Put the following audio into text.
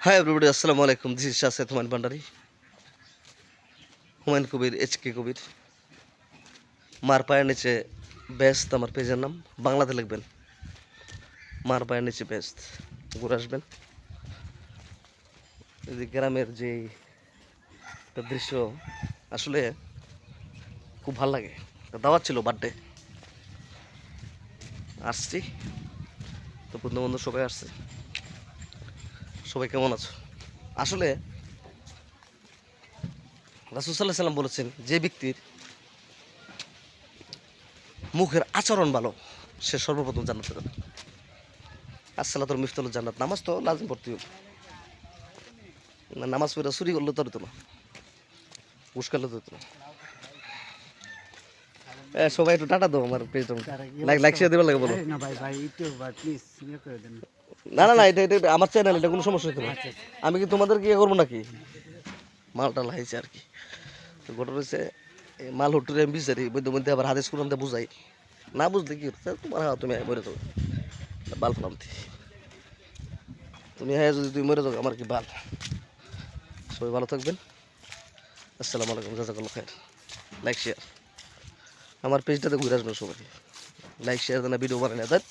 Hi everybody, Assalamu alaikum. This is Shah Said Humayun Bandari. Humayun Kabir HK কবির। মার পায়ের নিচে best আমার পেজের নাম, বাংলাতে লিখবেন মার পায়ের নিচে বেস্ট, ঘুরে আসবেন। এই যে গ্রামের যে একটা দৃশ্য আসলে খুব ভালো লাগে। দাওয়াত ছিল, বার্থডে আসছি, তো বন্ধু বন্ধু সবাই আসছে। সবাই কেমন আছো? আসলে রাসূল সাল্লাল্লাহু আলাইহি সাল্লাম বলেছেন, যে ব্যক্তির মুখের আচরণ ভালো সে সর্বপ্রথম জান্নাতে যাবে। আসসালাতুল মিফতাহুল জান্নাত। নামাজ তো লাজিম পড়তে হবে, না নামাজ পড়ে চুরি করলে তো হতো না, ঘুষ খেলে তো হতো না। সবাই একটু টাটা দাও আমার পেজটা, লাইক লাইক শেয়ার দেবার লাগে বলো। না ভাই ভাই একটু ভাই প্লিজ ইয়ে করে দেন। না না না, এটা আমার চ্যানেল, এটা কোনো সমস্যা হতো না। আমি কি তোমাদের কি ইয়ে করবো নাকি? মালটা লাইছে আর কি। তো ঘটনা হচ্ছে, মাল হুটুরে আমি বিচারি মধ্যে মধ্যে আবার হাদিস কোরআন দিয়ে বুঝাই, না বুঝলে কি হচ্ছে তোমার, হ্যাঁ তুমি মরে যাবে বাল ফলামতি, তুমি হ্যাঁ যদি তুমি মরে যাও আমার কি বাল। সবাই ভালো থাকবেন। আসসালামু আলাইকুম, জাযাকাল্লাহ খায়ের। লাইক শেয়ার আমার পেজটাতে ঘুরে আসবেন সবাই, লাইক শেয়ার দেন, ভিডিও বানানো দেন।